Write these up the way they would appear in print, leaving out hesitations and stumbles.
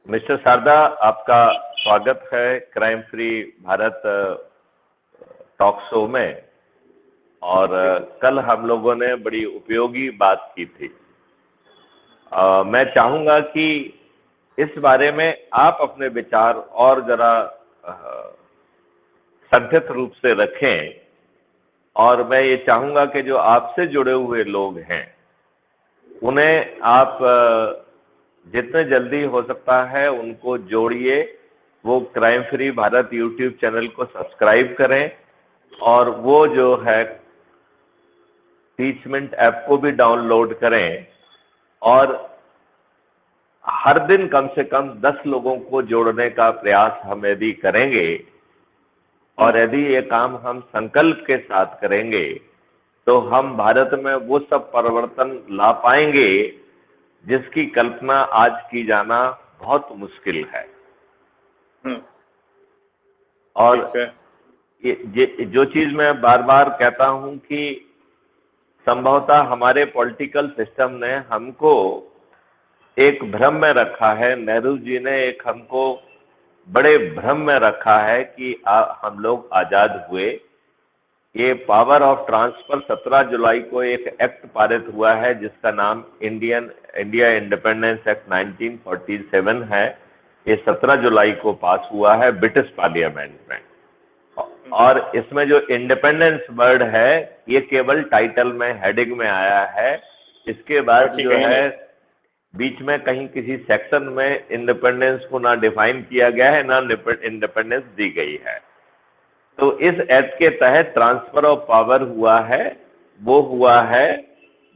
Mister Sharda, आपका स्वागत है crime free Bharat talk show में। और कल हम लोगों ने बड़ी उपयोगी बात की थी। मैं चाहूंगा कि इस बारे में आप अपने विचार और जरा संक्षिप्त रूप से रखें। और मैं ये चाहूंगा कि जो आपसे जुड़े हुए लोग हैं उन्हें आप जितने जल्दी हो सकता है उनको जोड़िए। वो crime free Bharat YouTube channel को सब्सक्राइब करें और वो जो है टीचमेंट ऐप को भी डाउनलोड करें और हर दिन कम से कम 10 लोगों को जोड़ने का प्रयास हम यदि करेंगे और यदि ये काम हम संकल्प के साथ करेंगे तो हम भारत में वो सब परिवर्तन ला पाएंगे जिसकी कल्पना आज की जाना बहुत मुश्किल है। और जो चीज मैं बार बार कहता हूं कि संभवतः हमारे पॉलिटिकल सिस्टम ने हमको एक भ्रम में रखा है। नेहरू जी ने एक हमको बड़े भ्रम में रखा है कि हम लोग आजाद हुए। ये पावर ऑफ ट्रांसफर 17 जुलाई को एक एक्ट पारित हुआ है जिसका नाम इंडिया इंडिपेंडेंस एक्ट 1947 है। ये 17 जुलाई को पास हुआ है ब्रिटिश पार्लियामेंट में। और इसमें जो इंडिपेंडेंस वर्ड है ये केवल टाइटल में, हेडिंग में आया है। इसके बाद जो है बीच में कहीं किसी सेक्शन में इंडिपेंडेंस को ना डिफाइन किया गया है ना इंडिपेंडेंस दी गई है। तो इस एक्ट के तहत ट्रांसफर ऑफ पावर हुआ है, वो हुआ है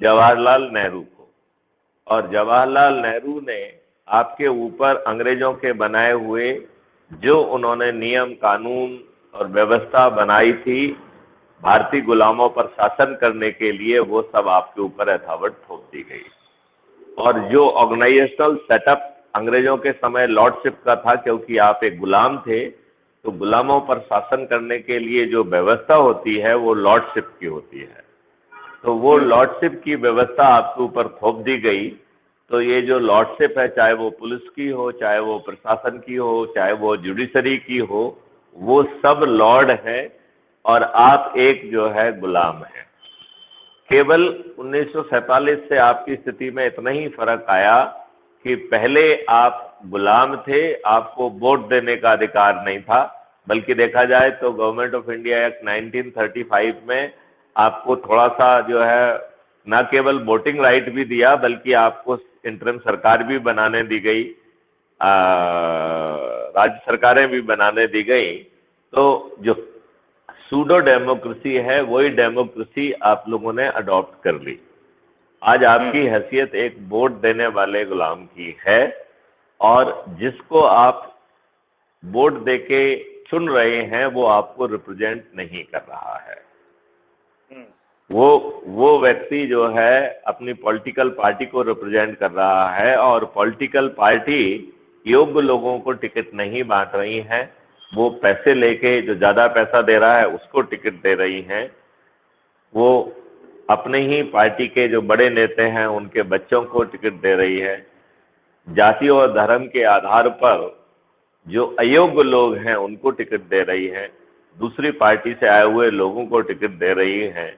जवाहरलाल नेहरू को। और जवाहरलाल नेहरू ने आपके ऊपर अंग्रेजों के बनाए हुए जो उन्होंने नियम कानून और व्यवस्था बनाई थी भारतीय गुलामों पर शासन करने के लिए, वो सब आपके ऊपर यथावत थोप दी गई। और जो ऑर्गेनाइजेशनल सेटअप अंग्रेजों के समय लॉर्डशिप का था, क्योंकि आप एक गुलाम थे तो गुलामों पर शासन करने के लिए जो व्यवस्था होती है वो लॉर्डशिप की होती है। तो वो लॉर्डशिप की व्यवस्था आपके ऊपर थोप दी गई। तो ये जो लॉर्डशिप है, चाहे वो पुलिस की हो, चाहे वो प्रशासन की हो, चाहे वो जुडिशरी की हो, वो सब लॉर्ड है और आप एक जो है गुलाम है। केवल 1947 से आपकी स्थिति में इतना ही फर्क आया कि पहले आप गुलाम थे, आपको वोट देने का अधिकार नहीं था। बल्कि देखा जाए तो गवर्नमेंट ऑफ इंडिया एक्ट 1935 में आपको थोड़ा सा जो है न केवल वोटिंग राइट भी दिया बल्कि आपको इंटरिम सरकार भी बनाने दी गई, राज्य सरकारें भी बनाने दी गई। तो जो सूडो डेमोक्रेसी है वही डेमोक्रेसी आप लोगों ने अडॉप्ट कर ली। आज आपकी हैसियत एक वोट देने वाले गुलाम की है और जिसको आप वोट देके चुन रहे हैं वो आपको रिप्रेजेंट नहीं कर रहा है। वो व्यक्ति जो है अपनी पॉलिटिकल पार्टी को रिप्रेजेंट कर रहा है और पॉलिटिकल पार्टी योग्य लोगों को टिकट नहीं बांट रही है। वो पैसे लेके, जो ज्यादा पैसा दे रहा है उसको टिकट दे रही हैं। वो अपने ही पार्टी के जो बड़े नेता हैं उनके बच्चों को टिकट दे रही है। जाति और धर्म के आधार पर जो अयोग्य लोग हैं उनको टिकट दे रही है, दूसरी पार्टी से आए हुए लोगों को टिकट दे रही है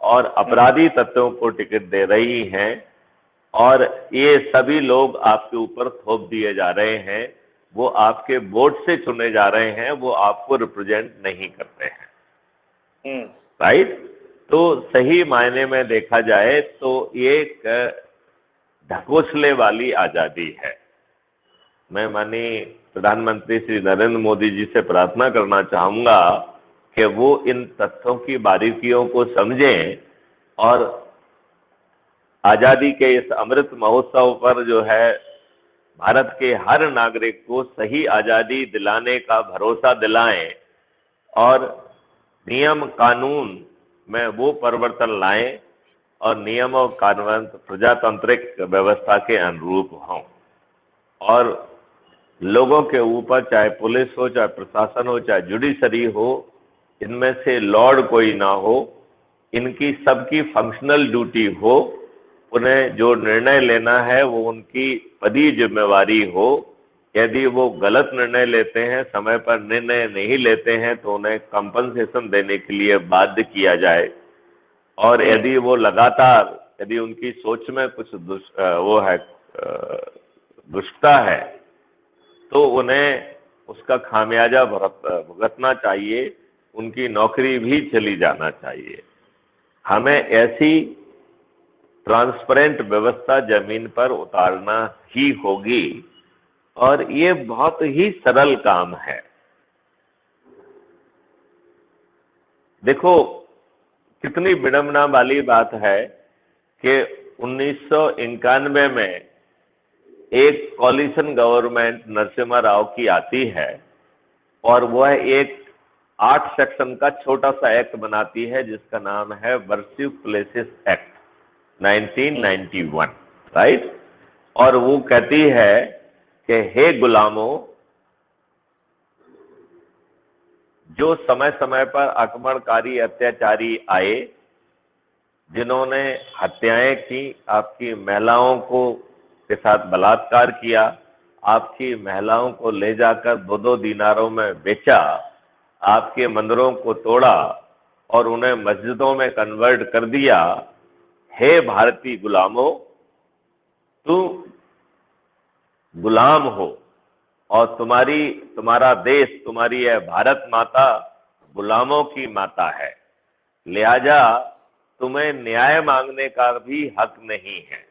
और अपराधी तत्वों को टिकट दे रही हैं। और ये सभी लोग आपके ऊपर थोप दिए जा रहे हैं। वो आपके वोट से चुने जा रहे हैं, वो आपको रिप्रेजेंट नहीं करते हैं। राइट? तो सही मायने में देखा जाए तो ये एक ढकोसले वाली आजादी है। मैं माननीय प्रधानमंत्री श्री नरेंद्र मोदी जी से प्रार्थना करना चाहूंगा कि वो इन तथ्यों की बारीकियों को समझें और आजादी के इस अमृत महोत्सव पर जो है भारत के हर नागरिक को सही आजादी दिलाने का भरोसा दिलाएं और नियम कानून में वो परिवर्तन लाएं और नियम और कानून प्रजातांत्रिक व्यवस्था के अनुरूप हों और लोगों के ऊपर, चाहे पुलिस हो, चाहे प्रशासन हो, चाहे जुडिशरी हो, इनमें से लॉर्ड कोई ना हो। इनकी सबकी फंक्शनल ड्यूटी हो। उन्हें जो निर्णय लेना है वो उनकी पदी जिम्मेवारी हो यदि वो गलत निर्णय लेते हैं, समय पर निर्णय नहीं लेते हैं, तो उन्हें कंपनसेशन देने के लिए बाध्य किया जाए। और यदि वो लगातार, यदि उनकी सोच में कुछ दुष्टता है, तो उन्हें उसका खामियाजा भुगतना चाहिए, उनकी नौकरी भी चली जाना चाहिए। हमें ऐसी ट्रांसपेरेंट व्यवस्था जमीन पर उतारना ही होगी, और ये बहुत ही सरल काम है। देखो, कितनी विडंबना वाली बात है कि 1991 में एक कॉलिशन गवर्नमेंट नरसिम्हा राव की आती है, और वह एक 8 सेक्शन का छोटा सा एक्ट बनाती है जिसका नाम है वर्सिव प्लेसेस एक्ट 1991, राइट। और वो कहती है कि हे गुलामों, जो समय समय पर आक्रमणकारी अत्याचारी आए, जिन्होंने हत्याएं की, आपकी महिलाओं को के साथ बलात्कार किया, आपकी महिलाओं को ले जाकर 2-2 दीनारों में बेचा, आपके मंदिरों को तोड़ा और उन्हें मस्जिदों में कन्वर्ट कर दिया, हे भारतीय गुलामों, तुम गुलाम हो, और तुम्हारा देश, तुम्हारी यह भारत माता गुलामों की माता है, लिहाजा तुम्हें न्याय मांगने का भी हक नहीं है।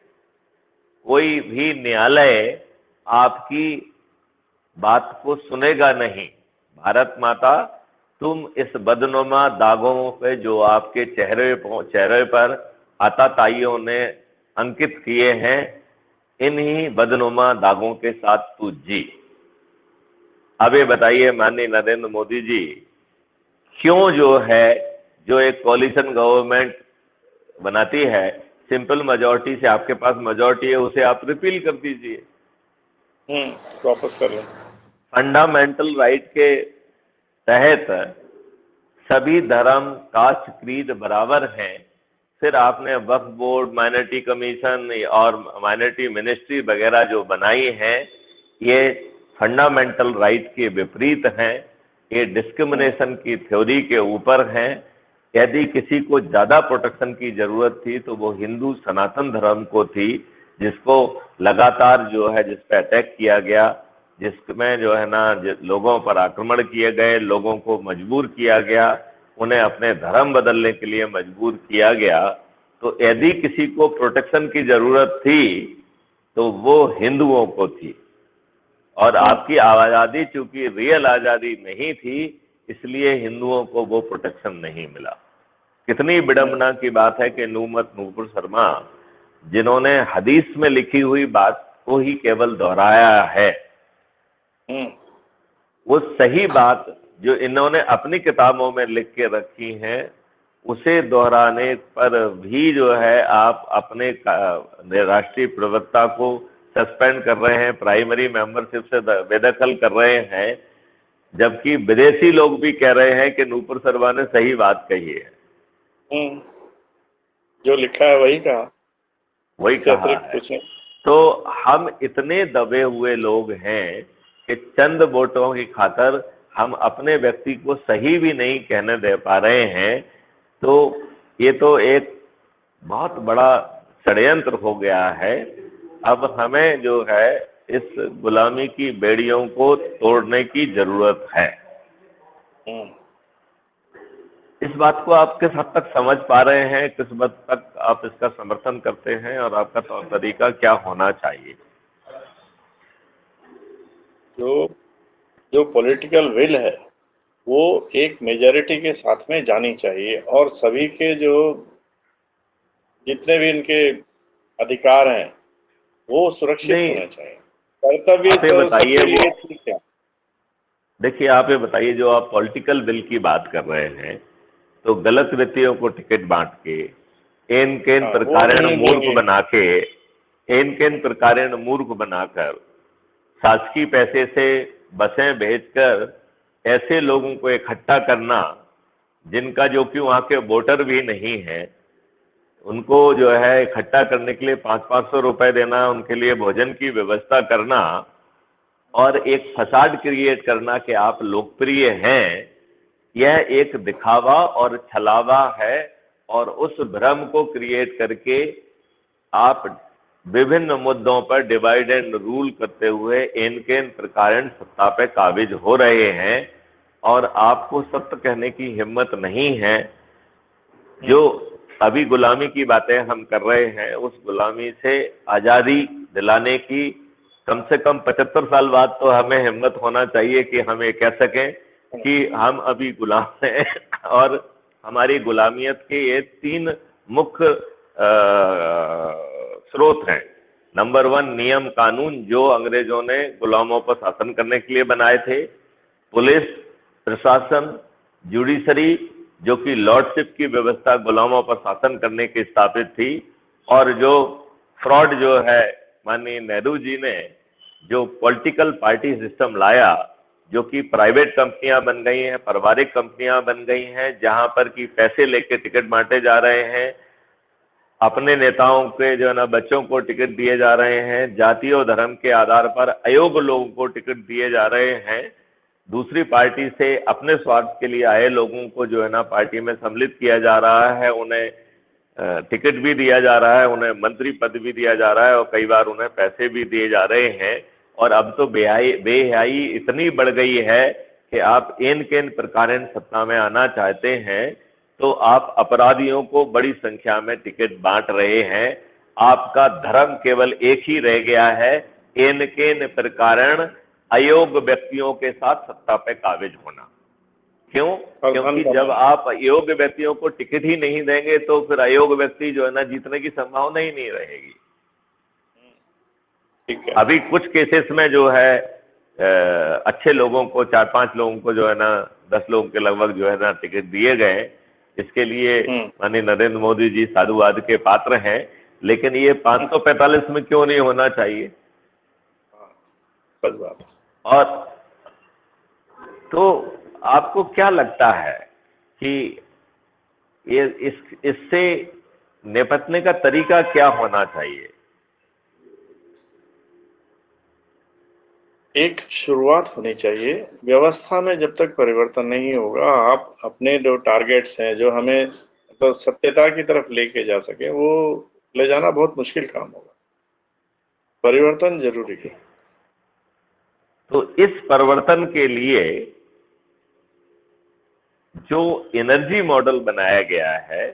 कोई भी न्यायालय आपकी बात को सुनेगा नहीं। भारत माता, तुम इस बदनुमा दागों पे जो आपके चेहरे पर आताताइयों ने अंकित किए हैं, इन्हीं बदनुमा दागों के साथ तू जी। अब ये बताइए माननीय नरेंद्र मोदी जी, क्यों जो एक कॉलिशन गवर्नमेंट बनाती है, सिंपल मेजॉरिटी से, आपके पास मेजॉरिटी है, उसे आप रिपील कर दीजिए, वापस कर लें। फंडामेंटल राइट के तहत सभी धर्म, कास्ट, क्रीड बराबर हैं। फिर आपने वक्फ बोर्ड, माइनॉरिटी कमीशन और माइनॉरिटी मिनिस्ट्री वगैरह जो बनाई हैं, ये फंडामेंटल राइट के विपरीत हैं, ये डिस्क्रिमिनेशन की थ्योरी के ऊपर हैं। यदि किसी को ज्यादा प्रोटेक्शन की जरूरत थी तो वो हिंदू सनातन धर्म को थी, जिसको लगातार जिस पे अटैक किया गया, जिसमें लोगों पर आक्रमण किए गए, लोगों को मजबूर किया गया, उन्हें अपने धर्म बदलने के लिए मजबूर किया गया। तो यदि किसी को प्रोटेक्शन की जरूरत थी तो वो हिंदुओं को थी, और आपकी आजादी चूंकि रियल आजादी नहीं थी, इसलिए हिंदुओं को वो प्रोटेक्शन नहीं मिला। कितनी विडंबना की बात है कि नूपुर शर्मा, जिन्होंने हदीस में लिखी हुई बात को ही केवल दोहराया है, वो सही बात जो इन्होंने अपनी किताबों में लिख के रखी है, उसे दोहराने पर भी आप अपने राष्ट्रीय प्रवक्ता को सस्पेंड कर रहे हैं, प्राइमरी मेंबरशिप से बेदखल कर रहे हैं, जबकि विदेशी लोग भी कह रहे हैं कि नूपुर शर्मा ने सही बात कही है। जो लिखा है वही कहा है। तो हम इतने दबे हुए लोग हैं कि चंद वोटों की खातर हम अपने व्यक्ति को सही भी नहीं कहने दे पा रहे हैं। तो ये तो एक बहुत बड़ा षड्यंत्र हो गया है। अब हमें इस गुलामी की बेड़ियों को तोड़ने की जरूरत है। इस बात को आप किस हद तक समझ पा रहे हैं, किस हद तक आप इसका समर्थन करते हैं, और आपका तौर तरीका क्या होना चाहिए? जो पॉलिटिकल विल है वो एक मेजॉरिटी के साथ में जानी चाहिए, और सभी के जितने भी इनके अधिकार हैं वो सुरक्षित होने चाहिए। कर्तव्य बताइए, ठीक है। देखिए, आप ये बताइए, जो आप पॉलिटिकल बिल की बात कर रहे हैं, तो गलत व्यक्तियों को टिकट बांट के, एन केन प्रकारेण मूर्ख बनाकर शासकीय पैसे से बसें भेजकर ऐसे लोगों को इकट्ठा करना जिनका कि वहां के वोटर भी नहीं है, उनको इकट्ठा करने के लिए 500-500 रुपए देना, उनके लिए भोजन की व्यवस्था करना, और एक फसाड क्रिएट करना कि आप लोकप्रिय हैं, यह एक दिखावा और छलावा है। और उस भ्रम को क्रिएट करके आप विभिन्न मुद्दों पर डिवाइड एंड रूल करते हुए इनके प्रकार सत्ता पे काबिज हो रहे हैं, और आपको सत्य कहने की हिम्मत नहीं है। जो अभी गुलामी की बातें हम कर रहे हैं, उस गुलामी से आजादी दिलाने की कम से कम 75 साल बाद तो हमें हिम्मत होना चाहिए कि हम ये कह सकें कि हम अभी गुलाम हैं। और हमारी गुलामियत के ये 3 मुख्य स्रोत हैं। नंबर 1, नियम कानून जो अंग्रेजों ने गुलामों पर शासन करने के लिए बनाए थे। पुलिस प्रशासन, जुडिशरी, जो कि लॉर्डशिप की व्यवस्था गुलामों पर शासन करने की स्थापित थी। और जो फ्रॉड जो है, माननीय नेहरू जी ने जो पॉलिटिकल पार्टी सिस्टम लाया, जो कि प्राइवेट कंपनियां बन गई हैं, पारिवारिक कंपनियां बन गई हैं, जहां पर कि पैसे लेके टिकट बांटे जा रहे हैं, अपने नेताओं के जो है ना बच्चों को टिकट दिए जा रहे हैं, जाति और धर्म के आधार पर अयोग्य लोगों को टिकट दिए जा रहे हैं, दूसरी पार्टी से अपने स्वार्थ के लिए आए लोगों को जो है ना पार्टी में सम्मिलित किया जा रहा है, उन्हें टिकट भी दिया जा रहा है, उन्हें मंत्री पद भी दिया जा रहा है, और कई बार उन्हें पैसे भी दिए जा रहे हैं। और अब तो बेहयाई इतनी बढ़ गई है कि आप इन प्रकार सत्ता में आना चाहते हैं तो आप अपराधियों को बड़ी संख्या में टिकट बांट रहे हैं। आपका धर्म केवल एक ही रह गया है, इन प्रकार अयोग्य व्यक्तियों के साथ सत्ता पे काबिज होना। क्यों? क्योंकि जब आप अयोग्य व्यक्तियों को टिकट ही नहीं देंगे तो फिर अयोग्य व्यक्ति जो है ना जीतने की संभावना ही नहीं रहेगी। ठीक है। अभी कुछ केसेस में जो है अच्छे लोगों को, 4-5 लोगों को जो है ना 10 लोगों के लगभग जो है ना टिकट दिए गए। इसके लिए माननीय नरेंद्र मोदी जी साधुवाद के पात्र हैं, लेकिन ये 545 में क्यों नहीं होना चाहिए? सच बात। और तो आपको क्या लगता है कि ये इससे निपटने का तरीका क्या होना चाहिए? एक शुरुआत होनी चाहिए। व्यवस्था में जब तक परिवर्तन नहीं होगा, आप अपने जो टारगेट्स हैं, जो हमें तो सत्यता की तरफ लेके जा सके, वो ले जाना बहुत मुश्किल काम होगा। परिवर्तन जरूरी है। तो इस परिवर्तन के लिए जो एनर्जी मॉडल बनाया गया है,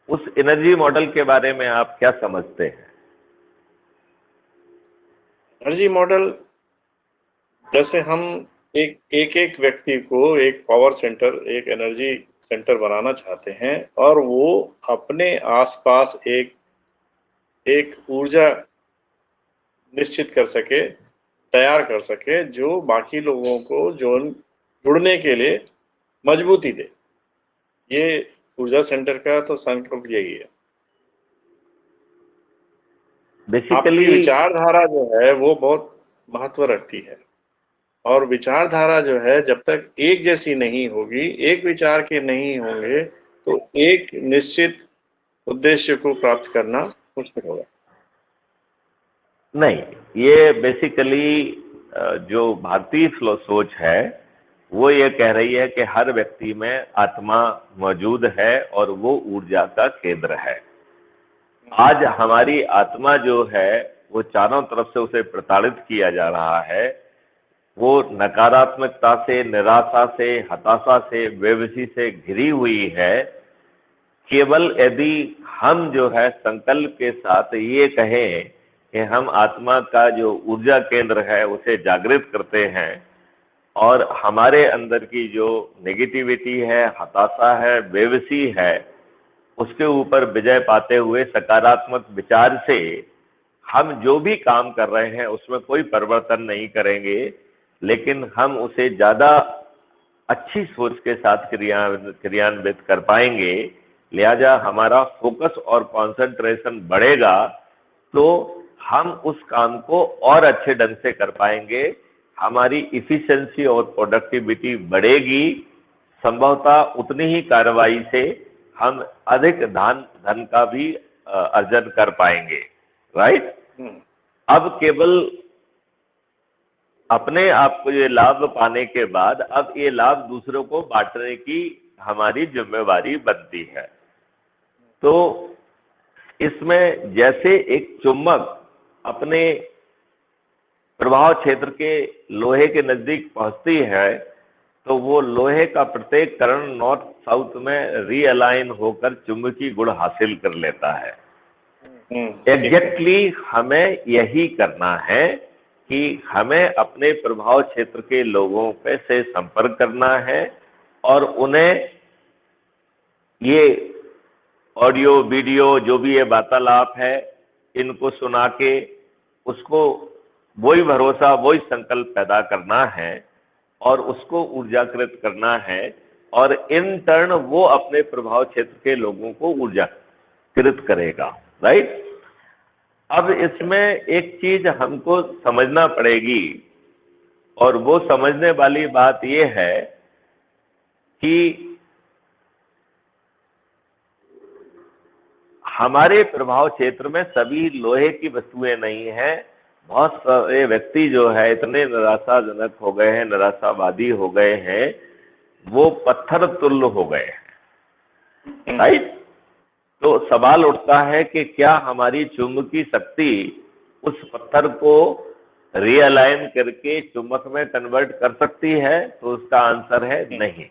उस एनर्जी मॉडल के बारे में आप क्या समझते हैं? एनर्जी मॉडल, जैसे हम एक व्यक्ति को एक पावर सेंटर, एक एनर्जी सेंटर बनाना चाहते हैं, और वो अपने आसपास एक ऊर्जा निश्चित कर सके, तैयार कर सके, जो बाकी लोगों को जुड़ने के लिए मजबूती दे। ये ऊर्जा सेंटर का तो संकल्प यही है। आपकी विचारधारा जो है वो बहुत महत्व रखती है, और विचारधारा जो है जब तक एक जैसी नहीं होगी, एक विचार के नहीं होंगे, तो एक निश्चित उद्देश्य को प्राप्त करना मुश्किल होगा। नहीं, ये बेसिकली जो भारतीय सोच है वो ये कह रही है कि हर व्यक्ति में आत्मा मौजूद है और वो ऊर्जा का केंद्र है। आज हमारी आत्मा जो है वो चारों तरफ से उसे प्रताड़ित किया जा रहा है। वो नकारात्मकता से, निराशा से, हताशा से, बेबसी से घिरी हुई है। केवल यदि हम जो है संकल्प के साथ ये कहें कि हम आत्मा का जो ऊर्जा केंद्र है उसे जागृत करते हैं, और हमारे अंदर की जो नेगेटिविटी है, हताशा है, बेबसी है, उसके ऊपर विजय पाते हुए सकारात्मक विचार से हम जो भी काम कर रहे हैं उसमें कोई परिवर्तन नहीं करेंगे, लेकिन हम उसे ज्यादा अच्छी सोच के साथ क्रियान्वित कर पाएंगे। लिहाजा हमारा फोकस और कंसंट्रेशन बढ़ेगा तो हम उस काम को और अच्छे ढंग से कर पाएंगे। हमारी इफिशिएंसी और प्रोडक्टिविटी बढ़ेगी। संभवतः उतनी ही कार्रवाई से हम अधिक धन का भी अर्जन कर पाएंगे। राइट? अब केवल अपने आप को ये लाभ पाने के बाद अब ये लाभ दूसरों को बांटने की हमारी जिम्मेवारी बनती है। तो इसमें जैसे एक चुंबक अपने प्रभाव क्षेत्र के लोहे के नजदीक पहुंचती है तो वो लोहे का प्रत्येक कण नॉर्थ साउथ में रीअलाइन होकर चुंबकीय गुण हासिल कर लेता है। एग्जैक्टली हमें यही करना है कि हमें अपने प्रभाव क्षेत्र के लोगों पे से संपर्क करना है और उन्हें ये ऑडियो वीडियो जो भी ये वार्तालाप है इनको सुना के उसको वही भरोसा वही संकल्प पैदा करना है और उसको ऊर्जाकृत करना है और इन टर्न वो अपने प्रभाव क्षेत्र के लोगों को ऊर्जाकृत करेगा। राइट। अब इसमें एक चीज हमको समझना पड़ेगी और वो समझने वाली बात ये है कि हमारे प्रभाव क्षेत्र में सभी लोहे की वस्तुएं नहीं है। बहुत सारे व्यक्ति जो है इतने निराशाजनक हो गए हैं, निराशावादी हो गए हैं, वो पत्थर तुल्य हो गए हैं। राइट। तो सवाल उठता है कि क्या हमारी चुंबकीय शक्ति उस पत्थर को रियलाइन करके चुंबक में कन्वर्ट कर सकती है? तो उसका आंसर है नहीं।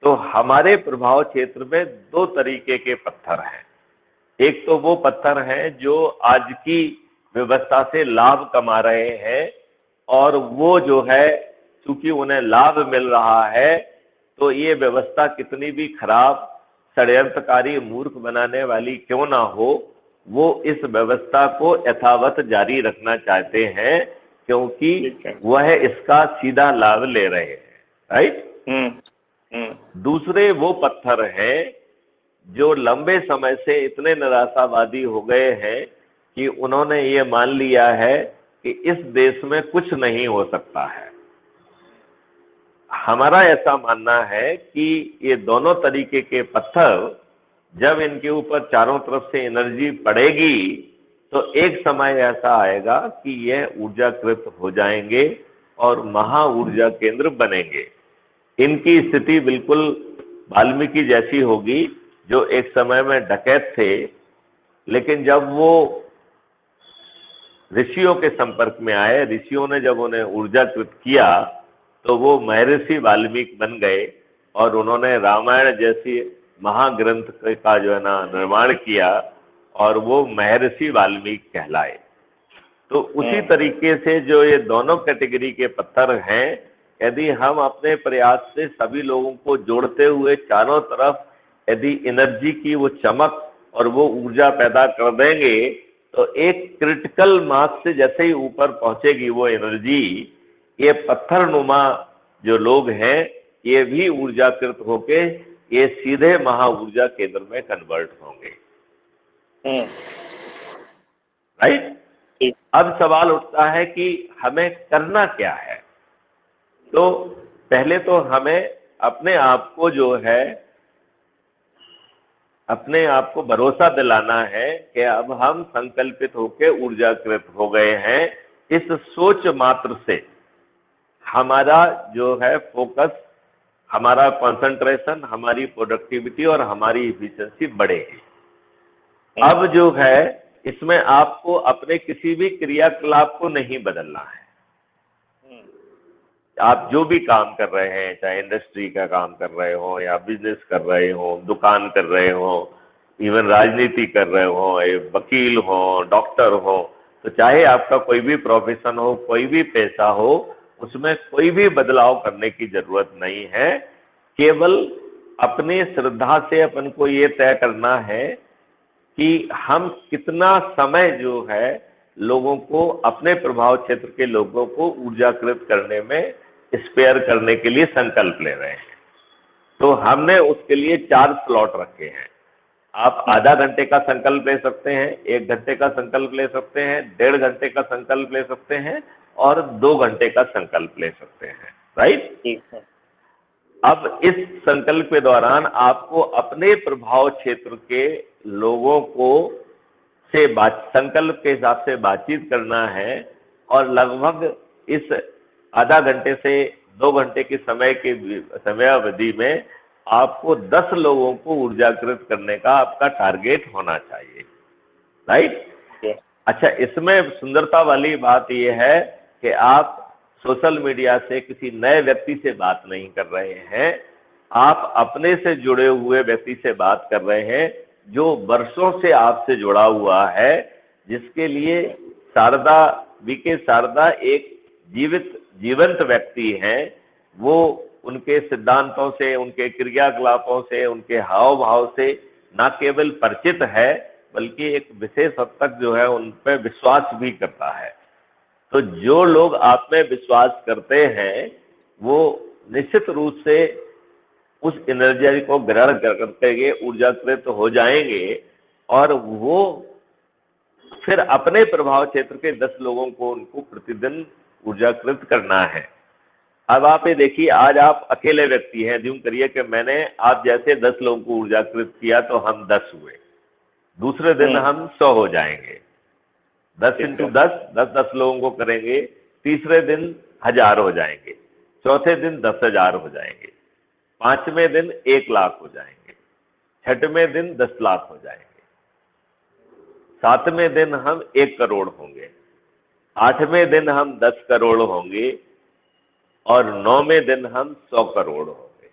तो हमारे प्रभाव क्षेत्र में दो तरीके के पत्थर हैं। एक तो वो पत्थर हैं जो आज की व्यवस्था से लाभ कमा रहे हैं और वो जो है चूंकि उन्हें लाभ मिल रहा है तो ये व्यवस्था कितनी भी खराब षड्यंत्रकारी मूर्ख बनाने वाली क्यों ना हो, वो इस व्यवस्था को यथावत जारी रखना चाहते हैं क्योंकि वह इसका सीधा लाभ ले रहे हैं। राइट। दूसरे वो पत्थर हैं जो लंबे समय से इतने निराशावादी हो गए हैं कि उन्होंने ये मान लिया है कि इस देश में कुछ नहीं हो सकता है। हमारा ऐसा मानना है कि ये दोनों तरीके के पत्थर जब इनके ऊपर चारों तरफ से एनर्जी पड़ेगी तो एक समय ऐसा आएगा कि यह ऊर्जाकृत हो जाएंगे और महा ऊर्जा केंद्र बनेंगे। इनकी स्थिति बिल्कुल वाल्मीकि जैसी होगी जो एक समय में डकैत थे, लेकिन जब वो ऋषियों के संपर्क में आए, ऋषियों ने जब उन्हें ऊर्जाकृत किया तो वो महर्षि वाल्मीकि बन गए और उन्होंने रामायण जैसी महाग्रंथ का जो है ना निर्माण किया और वो महर्षि वाल्मीकि कहलाए। तो उसी तरीके से जो ये दोनों कैटेगरी के पत्थर हैं, यदि हम अपने प्रयास से सभी लोगों को जोड़ते हुए चारों तरफ यदि एनर्जी की वो चमक और वो ऊर्जा पैदा कर देंगे तो एक क्रिटिकल मास से जैसे ही ऊपर पहुंचेगी वो एनर्जी, ये पत्थर नुमा जो लोग हैं ये भी ऊर्जाकृत होके ये सीधे महा ऊर्जा केंद्र में कन्वर्ट होंगे। राइट। अब सवाल उठता है कि हमें करना क्या है। तो पहले तो हमें अपने आप को जो है अपने आप को भरोसा दिलाना है कि अब हम संकल्पित होकर ऊर्जाकृत हो गए हैं। इस सोच मात्र से हमारा जो है फोकस, हमारा कंसंट्रेशन, हमारी प्रोडक्टिविटी और हमारी एफिशिएंसी बढ़ेगी। अब जो है इसमें आपको अपने किसी भी क्रियाकलाप को नहीं बदलना है। आप जो भी काम कर रहे हैं, चाहे इंडस्ट्री का काम कर रहे हो या बिजनेस कर रहे हो, दुकान कर रहे हो, इवन राजनीति कर रहे हो, वकील हो, डॉक्टर हो, तो चाहे आपका कोई भी प्रोफेशन हो, कोई भी पेशा हो, उसमें कोई भी बदलाव करने की जरूरत नहीं है। केवल अपनी श्रद्धा से अपन को ये तय करना है कि हम कितना समय जो है लोगों को, अपने प्रभाव क्षेत्र के लोगों को ऊर्जाकृत करने में स्पेयर करने के लिए संकल्प ले रहे हैं। तो हमने उसके लिए 4 स्लॉट रखे हैं। आप आधा घंटे का संकल्प ले सकते हैं, 1 घंटे का संकल्प ले सकते हैं, 1.5 घंटे का संकल्प ले सकते हैं और 2 घंटे का संकल्प ले सकते हैं। राइट। अब इस संकल्प के दौरान आपको अपने प्रभाव क्षेत्र के लोगों को से संकल्प के हिसाब से बातचीत करना है और लगभग इस आधा घंटे से 2 घंटे की समय अवधि में आपको 10 लोगों को ऊर्जाकृत करने का आपका टारगेट होना चाहिए, राइट। अच्छा, इसमें सुंदरता वाली बात यह है कि आप सोशल मीडिया से किसी नए व्यक्ति से बात नहीं कर रहे हैं, आप अपने से जुड़े हुए व्यक्ति से बात कर रहे हैं जो वर्षों से आपसे जुड़ा हुआ है, जिसके लिए शारदा, वीके शारदा एक जीवंत व्यक्ति हैं। वो उनके सिद्धांतों से, उनके क्रियाकलापों से, उनके हाव भाव से न केवल परिचित है बल्कि एक विशेष हद तक जो है उन पर विश्वास भी करता है। तो जो लोग आप में विश्वास करते हैं वो निश्चित रूप से उस एनर्जी को ग्रहण करके ऊर्जाकृत हो जाएंगे और वो फिर अपने प्रभाव क्षेत्र के 10 लोगों को उनको प्रतिदिन ऊर्जाकृत करना है। अब आप ये देखिए, आज आप अकेले व्यक्ति हैं, यूं करिए कि मैंने आप जैसे 10 लोगों को ऊर्जाकृत किया तो हम 10 हुए, दूसरे दिन हम 100 हो जाएंगे, 10 इंटू 10, 10 लोगों को करेंगे, तीसरे दिन 1000 हो जाएंगे, चौथे दिन 10,000 हो जाएंगे, पांचवें दिन 1 लाख हो जाएंगे, छठवें दिन 10 लाख हो जाएंगे, सातवें दिन हम 1 करोड़ होंगे, आठवें दिन हम 10 करोड़ होंगे और 9वें दिन हम 100 करोड़ होंगे,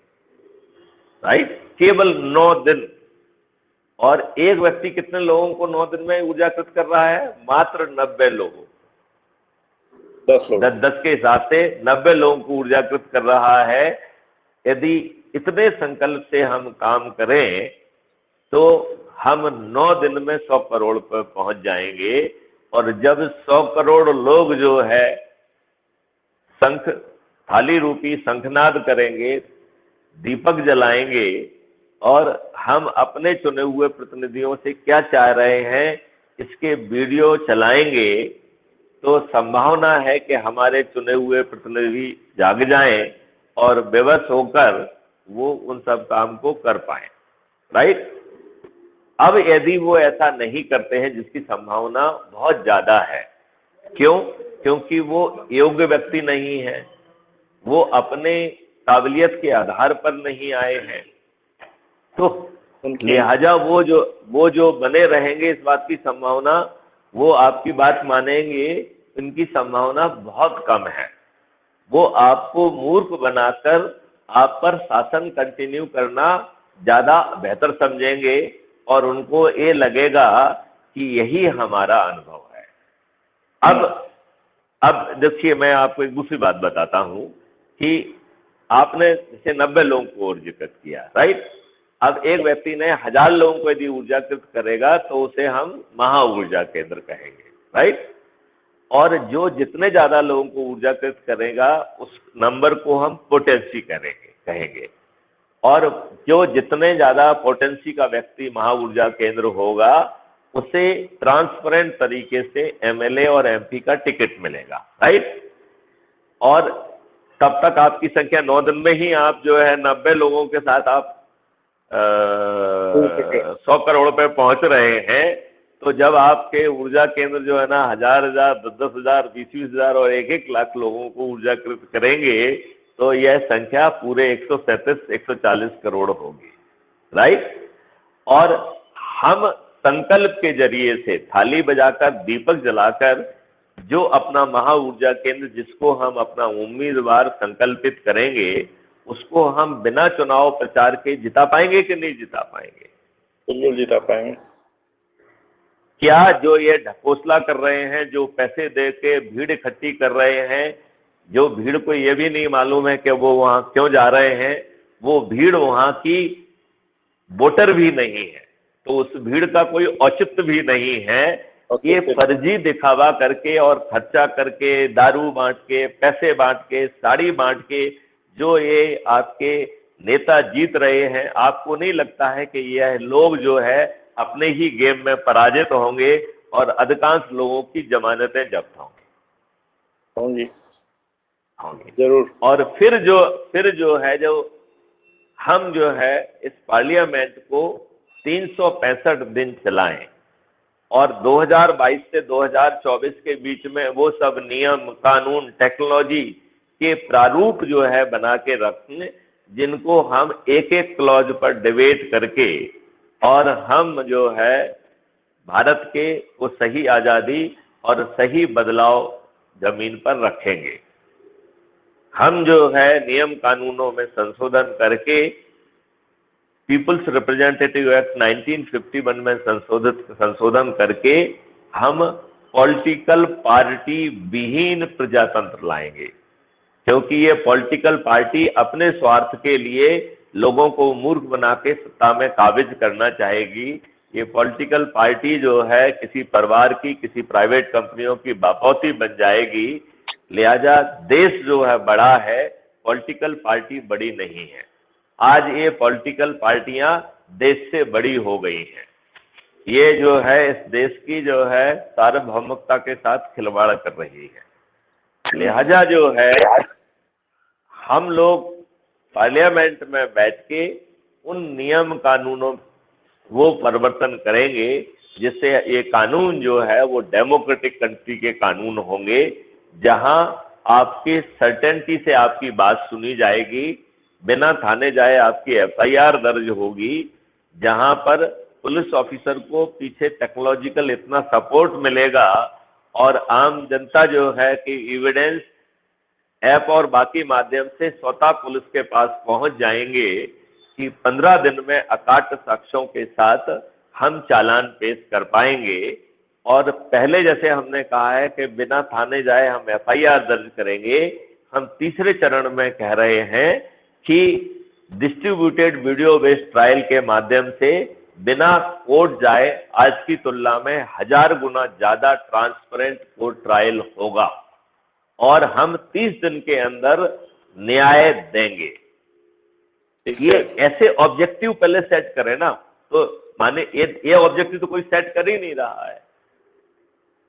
राइट। केवल 9 दिन। और एक व्यक्ति कितने लोगों को 9 दिन में ऊर्जाकृत कर रहा है? मात्र 90 लोगों, 10 लोग, 10 के हिसाब से 90 लोगों को ऊर्जाकृत कर रहा है। यदि इतने संकल्प से हम काम करें तो हम 9 दिन में 100 करोड़ पर पहुंच जाएंगे। और जब 100 करोड़ लोग जो है शंख, थाली रूपी शंखनाद करेंगे, दीपक जलाएंगे और हम अपने चुने हुए प्रतिनिधियों से क्या चाह रहे हैं इसके वीडियो चलाएंगे, तो संभावना है कि हमारे चुने हुए प्रतिनिधि जाग जाएं और बेबस होकर वो उन सब काम को कर पाए, राइट। अब यदि वो ऐसा नहीं करते हैं, जिसकी संभावना बहुत ज्यादा है, क्यों? क्योंकि वो योग्य व्यक्ति नहीं है, वो अपने काबिलियत के आधार पर नहीं आए हैं, तो लिहाजा वो जो बने रहेंगे, इस बात की संभावना, वो आपकी बात मानेंगे, इनकी संभावना बहुत कम है। वो आपको मूर्ख बनाकर आप पर शासन कंटिन्यू करना ज्यादा बेहतर समझेंगे और उनको ये लगेगा कि यही हमारा अनुभव है। अब देखिए, मैं आपको एक दूसरी बात बताता हूं कि आपने जैसे 90 लोगों को ऊर्जाकृत किया, राइट। अब एक व्यक्ति ने 1000 लोगों को यदि ऊर्जाकृत करेगा तो उसे हम महा ऊर्जा केंद्र कहेंगे, राइट। और जो जितने ज्यादा लोगों को ऊर्जाकृत करेगा उस नंबर को हम पोटेंसी कहेंगे। और जो जितने ज्यादा पोटेंसी का व्यक्ति महा ऊर्जा केंद्र होगा उसे ट्रांसपेरेंट तरीके से एमएलए और एमपी का टिकट मिलेगा, राइट। और तब तक आपकी संख्या 9 दिन में ही आप जो है 90 लोगों के साथ आप 100 करोड़ पे पहुंच रहे हैं। तो जब आपके ऊर्जा केंद्र जो है ना 1000, 10,000, 20,000 और 1-1 लाख लोगों को ऊर्जाकृत करेंगे तो यह संख्या पूरे 137-140 करोड़ होगी, राइट। और हम संकल्प के जरिए से थाली बजाकर, दीपक जलाकर जो अपना महा ऊर्जा केंद्र, जिसको हम अपना उम्मीदवार संकल्पित करेंगे, उसको हम बिना चुनाव प्रचार के जिता पाएंगे कि नहीं जिता पाएंगे? बिल्कुल जिता पाएंगे। क्या जो ये ढकोसला कर रहे हैं, जो पैसे दे के भीड़ इकट्ठी कर रहे हैं, जो भीड़ को ये भी नहीं मालूम है कि वो वहां क्यों जा रहे हैं, वो भीड़ वहां की वोटर भी नहीं है, तो उस भीड़ का कोई औचित्य भी नहीं है। ये फर्जी दिखावा करके और खर्चा करके, दारू बांट के, पैसे बांट के, साड़ी बांट के जो ये आपके नेता जीत रहे हैं, आपको नहीं लगता है कि यह लोग जो है अपने ही गेम में पराजित होंगे और अधिकांश लोगों की जमानतें जब्त होंगी जरूर। और फिर जो है, जो हम जो है इस पार्लियामेंट को 365 दिन चलाएं और 2022 से 2024 के बीच में वो सब नियम, कानून, टेक्नोलॉजी के प्रारूप जो है बना के रखें, जिनको हम एक एक क्लॉज पर डिबेट करके और हम जो है भारत के वो सही आजादी और सही बदलाव जमीन पर रखेंगे। हम जो है नियम कानूनों में संशोधन करके पीपल्स रिप्रेजेंटेटिव एक्ट 1951 में संशोधन करके हम पॉलिटिकल पार्टी विहीन प्रजातंत्र लाएंगे, क्योंकि ये पॉलिटिकल पार्टी अपने स्वार्थ के लिए लोगों को मूर्ख बना के सत्ता में काबिज करना चाहेगी। ये पॉलिटिकल पार्टी जो है किसी परिवार की, किसी प्राइवेट कंपनियों की बापौती बन जाएगी। लिहाजा देश जो है बड़ा है, पॉलिटिकल पार्टी बड़ी नहीं है। आज ये पॉलिटिकल पार्टियां देश से बड़ी हो गई हैं। ये जो है इस देश की जो है सार्वभौमिकता के साथ खिलवाड़ कर रही है। लिहाजा जो है हम लोग पार्लियामेंट में बैठ के उन नियम कानूनों वो परिवर्तन करेंगे जिससे ये कानून जो है वो डेमोक्रेटिक कंट्री के कानून होंगे, जहां आपकी सर्टेनिटी से आपकी बात सुनी जाएगी, बिना थाने जाए आपकी एफआईआर दर्ज होगी, जहां पर पुलिस ऑफिसर को पीछे टेक्नोलॉजिकल इतना सपोर्ट मिलेगा और आम जनता जो है कि एविडेंस ऐप और बाकी माध्यम से स्वतः पुलिस के पास पहुंच जाएंगे कि 15 दिन में अकाट साक्ष्यों के साथ हम चालान पेश कर पाएंगे। और पहले जैसे हमने कहा है कि बिना थाने जाए हम एफआईआर दर्ज करेंगे, हम तीसरे चरण में कह रहे हैं कि डिस्ट्रीब्यूटेड वीडियो बेस्ड ट्रायल के माध्यम से बिना कोर्ट जाए आज की तुलना में 1000 गुना ज्यादा ट्रांसपेरेंट कोर्ट ट्रायल होगा और हम 30 दिन के अंदर न्याय देंगे। ये ऐसे ऑब्जेक्टिव पहले सेट करें ना, तो माने ये ऑब्जेक्टिव तो कोई सेट कर ही नहीं रहा है।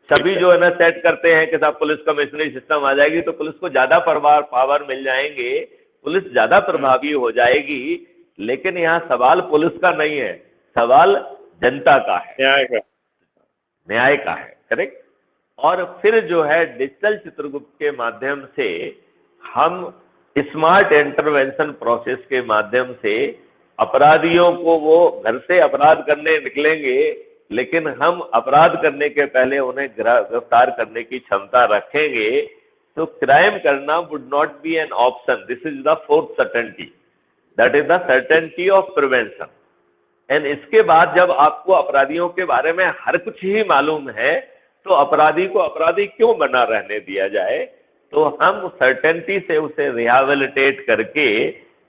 सभी जो है ना सेट करते हैं कि साहब पुलिस कमिश्नरी सिस्टम आ जाएगी तो पुलिस को ज्यादा पावर मिल जाएंगे, पुलिस ज्यादा प्रभावी हो जाएगी। लेकिन यहाँ सवाल पुलिस का नहीं है, सवाल जनता का है, न्याय का है। करेक्ट। और फिर जो है डिजिटल चित्रगुप्त के माध्यम से हम स्मार्ट इंटरवेंशन प्रोसेस के माध्यम से अपराधियों को, वो घर से अपराध करने निकलेंगे लेकिन हम अपराध करने के पहले उन्हें गिरफ्तार करने की क्षमता रखेंगे, तो क्राइम करना would not be an option. This is the fourth certainty, that is the certainty of prevention. And इसके बाद जब आपको अपराधियों के बारे में हर कुछ ही मालूम है तो अपराधी को अपराधी क्यों बना रहने दिया जाए। तो हम सर्टेनिटी से उसे रिहैबिलिटेट करके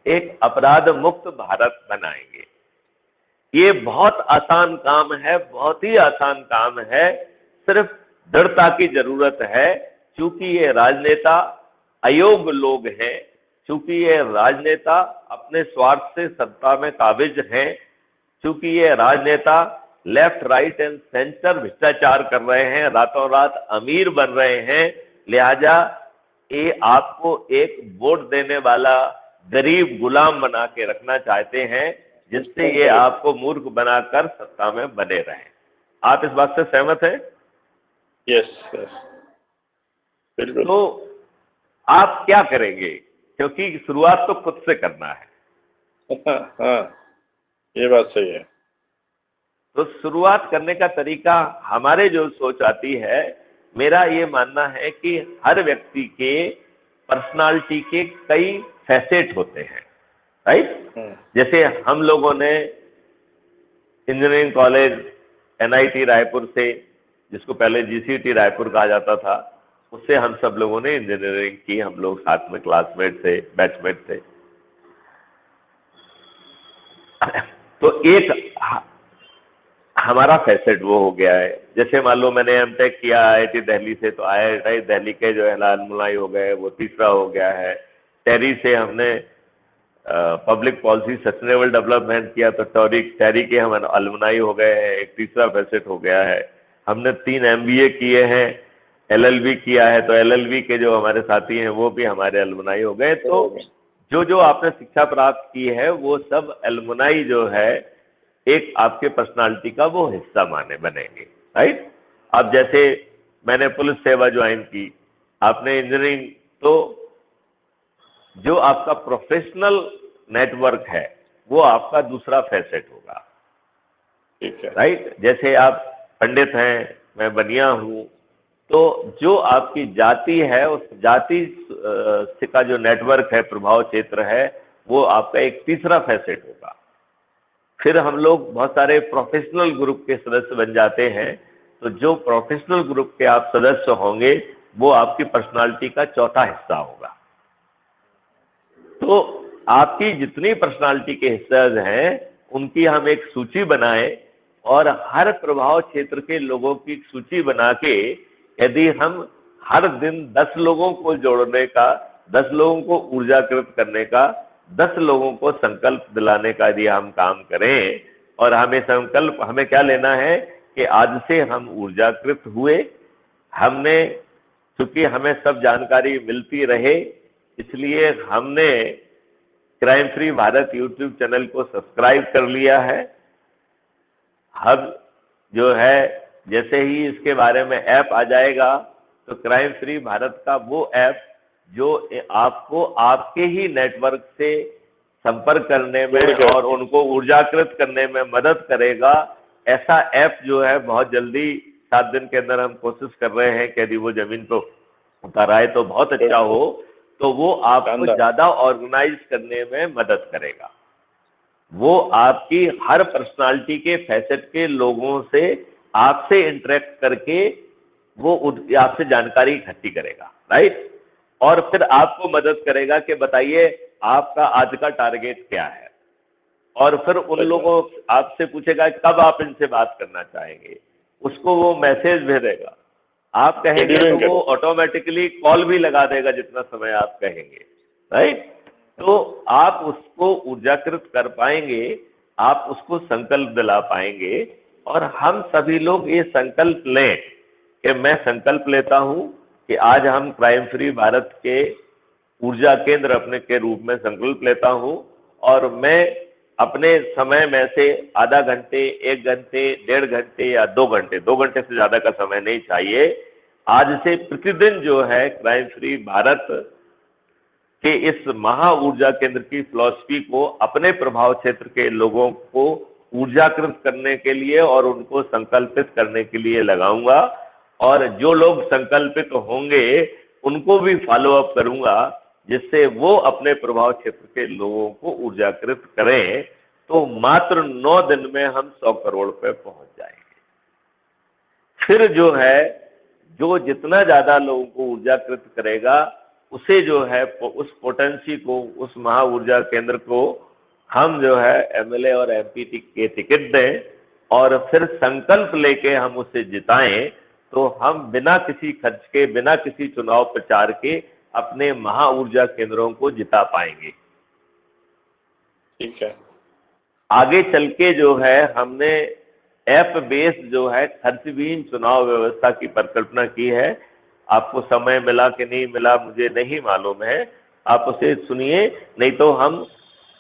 एक अपराध मुक्त भारत बनाएंगे। ये बहुत आसान काम है, बहुत ही आसान काम है, सिर्फ दृढ़ता की जरूरत है। चूंकि ये राजनेता अयोग्य लोग हैं, चूंकि ये राजनेता अपने स्वार्थ से सत्ता में काबिज हैं, चूंकि ये राजनेता लेफ्ट राइट एंड सेंटर भ्रष्टाचार कर रहे हैं, रातों रात अमीर बन रहे हैं, लिहाजा ये आपको एक वोट देने वाला गरीब गुलाम बना के रखना चाहते हैं, जिससे ये आपको मूर्ख बनाकर सत्ता में बने रहें। आप इस बात से सहमत हैं? यस, बिल्कुल। तो आप क्या करेंगे, क्योंकि शुरुआत तो खुद से करना है। हाँ, ये बात सही है। तो शुरुआत करने का तरीका हमारे जो सोच आती है, मेरा ये मानना है कि हर व्यक्ति के पर्सनालिटी के कई फैसेट होते हैं, राइट। जैसे हम लोगों ने इंजीनियरिंग कॉलेज एनआईटी रायपुर से, जिसको पहले जीसीटी रायपुर कहा जाता था, उससे हम सब लोगों ने इंजीनियरिंग की, हम लोग साथ में क्लासमेट थे, बैचमेट थे। तो एक हमारा फैसेट वो हो गया है। जैसे मान लो मैंने एमटेक किया आईआईटी दिल्ली से, तो आईआईटी दिल्ली के जो है अलमुनाई हो गए, वो तीसरा हो गया है। टेरी से हमने पब्लिक पॉलिसी सस्टेनेबल डेवलपमेंट किया, तो टेरी के हम अलमुनाई हो गए हैं, एक तीसरा फैसेट हो गया है। हमने 3 MBA किए हैं, LLB किया है, तो LLB के जो हमारे साथी हैं वो भी हमारे अलमुनाई हो गए। तो जो आपने शिक्षा प्राप्त की है वो सब अलमुनाई जो है एक आपके पर्सनालिटी का वो हिस्सा बनेंगे, राइट। अब जैसे मैंने पुलिस सेवा ज्वाइन की, आपने इंजीनियरिंग, तो जो आपका प्रोफेशनल नेटवर्क है वो आपका दूसरा फैसेट होगा। ठीक है। राइट, जैसे आप पंडित हैं, मैं बनिया हूं, तो जो आपकी जाति है उस जाति से का जो नेटवर्क है, प्रभाव क्षेत्र है, वो आपका एक तीसरा फैसेट होगा। फिर हम लोग बहुत सारे प्रोफेशनल ग्रुप के सदस्य बन जाते हैं, तो जो प्रोफेशनल ग्रुप के आप सदस्य होंगे वो आपकी पर्सनालिटी का चौथा हिस्सा होगा। तो आपकी जितनी पर्सनालिटी के हिस्से हैं उनकी हम एक सूची बनाएं और हर प्रभाव क्षेत्र के लोगों की सूची बना के यदि हम हर दिन 10 लोगों को जोड़ने का, 10 लोगों को ऊर्जाकृत करने का, 10 लोगों को संकल्प दिलाने का यदि हम काम करें, और हमें क्या लेना है कि आज से हम ऊर्जाकृत हुए, हमने, चूंकि हमें सब जानकारी मिलती रहे इसलिए हमने crime free Bharat YouTube channel को सब्सक्राइब कर लिया है। अब जो है जैसे ही इसके बारे में ऐप आ जाएगा तो क्राइम फ्री भारत का वो ऐप जो आपको आपके ही नेटवर्क से संपर्क करने में और उनको ऊर्जाकृत करने में मदद करेगा, ऐसा ऐप जो है बहुत जल्दी 7 दिन के अंदर हम कोशिश कर रहे हैं कि यदि वो जमीन को उतार आए तो बहुत अच्छा हो, तो वो आपको ज्यादा ऑर्गेनाइज करने में मदद करेगा। वो आपकी हर पर्सनालिटी के फैसेट के लोगों से आपसे इंटरेक्ट करके वो आपसे जानकारी इकट्ठी करेगा, राइट, और फिर आपको मदद करेगा कि बताइए आपका आज का टारगेट क्या है, और फिर उन लोगों आपसे पूछेगा कब आप इनसे बात करना चाहेंगे, उसको वो मैसेज भेजेगा, आप कहेंगे तो वो ऑटोमेटिकली कॉल भी लगा देगा जितना समय आप कहेंगे, राइट। तो आप उसको ऊर्जाकृत कर पाएंगे, आप उसको संकल्प दिला पाएंगे, और हम सभी लोग ये संकल्प लें कि मैं संकल्प लेता हूं कि आज हम क्राइम फ्री भारत के ऊर्जा केंद्र अपने के रूप में संकल्प लेता हूं, और मैं अपने समय में से आधा घंटे, 1 घंटे, 1.5 घंटे या 2 घंटे, 2 घंटे से ज्यादा का समय नहीं चाहिए, आज से प्रतिदिन जो है क्राइम फ्री भारत के इस महा ऊर्जा केंद्र की फिलॉसफी को अपने प्रभाव क्षेत्र के लोगों को ऊर्जाकृत करने के लिए और उनको संकल्पित करने के लिए लगाऊंगा, और जो लोग संकल्पित होंगे उनको भी फॉलो अप करूंगा जिससे वो अपने प्रभाव क्षेत्र के लोगों को ऊर्जाकृत करें। तो मात्र 9 दिन में हम 100 करोड़ पे पहुंच जाएंगे। फिर जो है जो जितना ज्यादा लोगों को ऊर्जाकृत करेगा उसे जो है उस पोटेंसी को, उस महा ऊर्जा केंद्र को हम जो है एमएलए और एमपी के टिकट दें और फिर संकल्प लेके हम उसे जिताएं, तो हम बिना किसी खर्च के, बिना किसी चुनाव प्रचार के अपने महा ऊर्जा केंद्रों को जिता पाएंगे। ठीक है। आगे चल के जो है हमने ऐप बेस्ड जो है खर्चविहीन चुनाव व्यवस्था की परिकल्पना की है। आपको समय मिला कि नहीं मिला मुझे नहीं मालूम है, आप उसे सुनिए, नहीं तो हम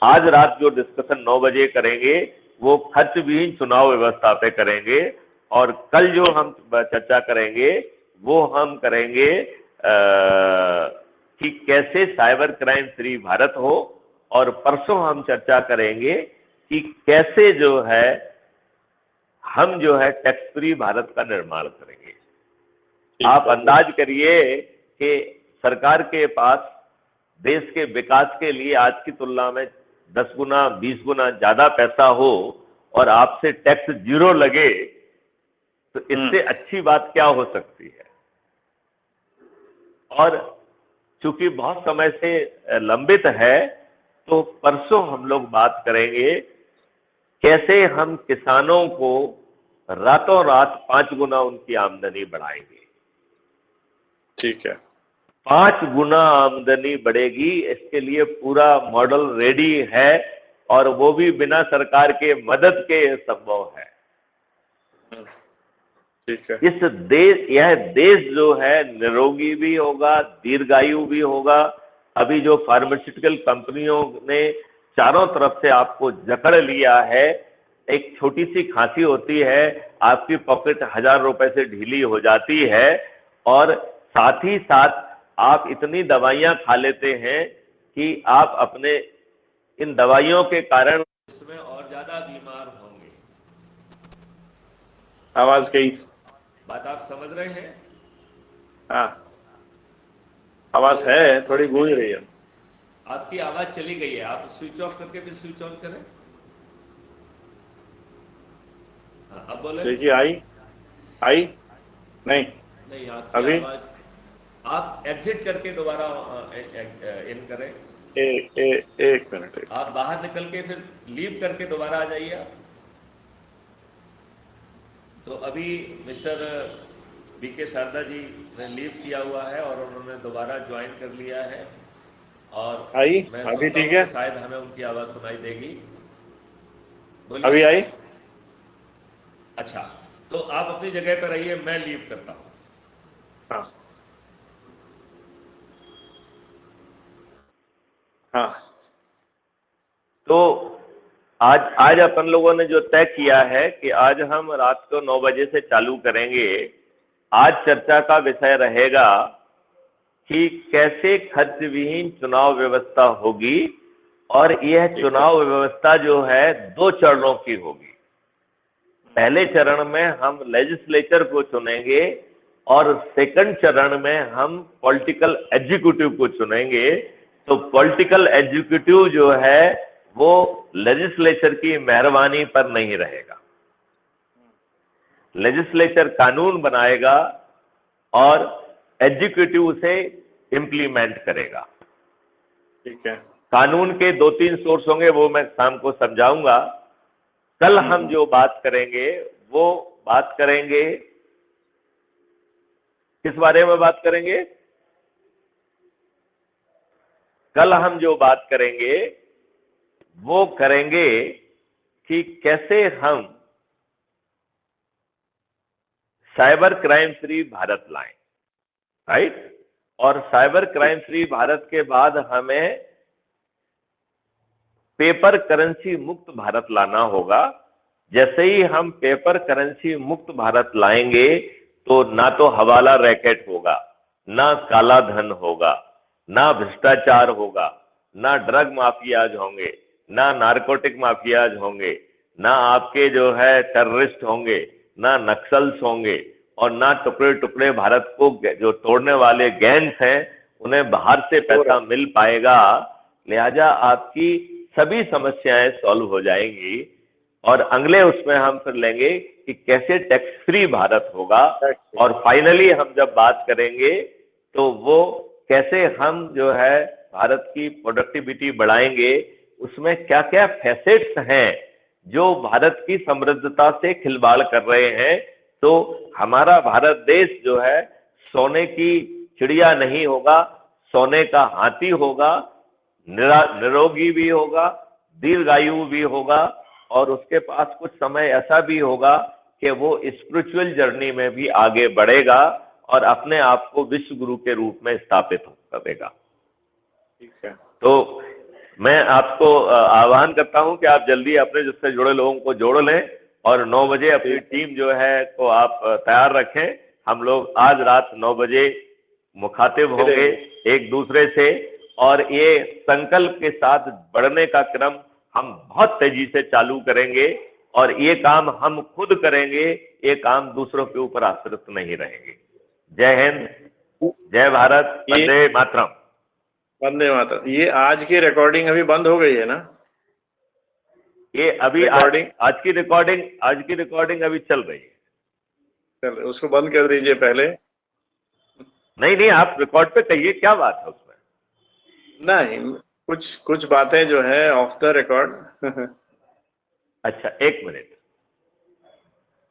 आज रात जो डिस्कशन 9 बजे करेंगे वो खर्चविहीन चुनाव व्यवस्था पे करेंगे, और कल जो हम चर्चा करेंगे वो हम करेंगे कि कैसे साइबर क्राइम फ्री भारत हो, और परसों हम चर्चा करेंगे कि कैसे जो है हम जो है टैक्स फ्री भारत का निर्माण करेंगे। आप अंदाज करिए कि सरकार के पास देश के विकास के लिए आज की तुलना में 10 गुना 20 गुना ज्यादा पैसा हो और आपसे टैक्स 0 लगे, तो इससे अच्छी बात क्या हो सकती है। और चूंकि बहुत समय से लंबित है, तो परसों हम लोग बात करेंगे कैसे हम किसानों को रातों रात 5 गुना उनकी आमदनी बढ़ाएंगे। ठीक है। 5 गुना आमदनी बढ़ेगी, इसके लिए पूरा मॉडल रेडी है, और वो भी बिना सरकार के मदद के संभव है। ठीक है। यह देश जो है निरोगी भी होगा, दीर्घायु भी होगा। अभी जो फार्मास्यूटिकल कंपनियों ने चारों तरफ से आपको जकड़ लिया है, एक छोटी सी खांसी होती है, आपकी पॉकेट 1000 रुपए से ढीली हो जाती है, और साथ ही साथ आप इतनी दवाइयां खा लेते हैं कि आप अपने इन दवाइयों के कारण इसमें और ज्यादा बीमार होंगे। आवाज गई। बात आप समझ रहे हैं? हाँ, आवाज है, थोड़ी गूंज रही है। आपकी आवाज चली गई है, आप स्विच ऑफ करके फिर स्विच ऑन करें। हाँ, अब बोले। देखिए, आई आई नहीं नहीं, आपकी अभी। आवाज, आप एग्जिट करके दोबारा इन करें। एक मिनट। आप बाहर निकल के फिर लीव करके दोबारा आ जाइए आप। तो अभी मिस्टर बीके शारदा जी ने लीव किया हुआ है और उन्होंने दोबारा ज्वाइन कर लिया है, और आई, मैं अभी सोचता ठीक हूँ है। कि शायद हमें उनकी आवाज़ सुनाई देगी। बोलिए। अभी आई। अच्छा, तो आप अपनी जगह पर रहिए, मैं लीव करता हूँ। हाँ हाँ। तो आज आज अपन लोगों ने जो तय किया है कि आज हम रात को 9 बजे से चालू करेंगे। आज चर्चा का विषय रहेगा कि कैसे खर्च विहीन चुनाव व्यवस्था होगी, और यह ठीक है। चुनाव व्यवस्था जो है 2 चरणों की होगी। पहले चरण में हम लेजिस्लेचर को चुनेंगे और सेकंड चरण में हम पॉलिटिकल एग्जीक्यूटिव को चुनेंगे। तो पॉलिटिकल एग्जीक्यूटिव जो है वो लेजिस्लेचर की मेहरबानी पर नहीं रहेगा। लेजिस्लेचर कानून बनाएगा और एग्जीक्यूटिव उसे इम्प्लीमेंट करेगा। ठीक है। कानून के 2-3 सोर्स होंगे, वो मैं शाम को समझाऊंगा। कल हम जो बात करेंगे वो बात करेंगे, किस बारे में बात करेंगे? कल हम जो बात करेंगे वो करेंगे कि कैसे हम साइबर क्राइम फ्री भारत लाएं, राइट? और साइबर क्राइम फ्री भारत के बाद हमें पेपर करेंसी मुक्त भारत लाना होगा। जैसे ही हम पेपर करेंसी मुक्त भारत लाएंगे तो ना तो हवाला रैकेट होगा, ना काला धन होगा, ना भ्रष्टाचार होगा, ना ड्रग माफियाज होंगे, ना नारकोटिक माफियाज होंगे, ना आपके जो है टेररिस्ट होंगे, ना नक्सल्स होंगे, और ना टुकड़े टुकड़े भारत को जो तोड़ने वाले गैंग्स हैं उन्हें बाहर से पैसा मिल पाएगा। लिहाजा आपकी सभी समस्याएं सॉल्व हो जाएंगी। और अगले उसमें हम फिर लेंगे कि कैसे टैक्स फ्री भारत होगा, और फाइनली हम जब बात करेंगे तो वो कैसे हम जो है भारत की प्रोडक्टिविटी बढ़ाएंगे, उसमें क्या क्या फैसेट्स हैं जो भारत की समृद्धता से खिलवाड़ कर रहे हैं। तो हमारा भारत देश जो है सोने की चिड़िया नहीं होगा, सोने का हाथी होगा, निरोगी भी होगा, दीर्घायु भी होगा, और उसके पास कुछ समय ऐसा भी होगा कि वो स्पिरिचुअल जर्नी में भी आगे बढ़ेगा और अपने आप को विश्व गुरु के रूप में स्थापित करेगा। ठीक है। तो मैं आपको आह्वान करता हूं कि आप जल्दी अपने जिससे जुड़े लोगों को जोड़ लें और 9 बजे अपनी टीम जो है को आप तैयार रखें। हम लोग आज रात 9 बजे मुखातिब होंगे एक दूसरे से, और ये संकल्प के साथ बढ़ने का क्रम हम बहुत तेजी से चालू करेंगे, और ये काम हम खुद करेंगे, ये काम दूसरों के ऊपर आश्रित नहीं रहेंगे। जय हिंद, जय भारत, वंदे मातरम। वंदे मातरम। ये आज की रिकॉर्डिंग अभी बंद हो गई है ना? ये अभी आज की रिकॉर्डिंग अभी चल रही है। चल, उसको बंद कर दीजिए पहले। नहीं, आप रिकॉर्ड पे कहिए, क्या बात है उसमें? नहीं, कुछ बातें जो है ऑफ द रिकॉर्ड। अच्छा, 1 मिनट।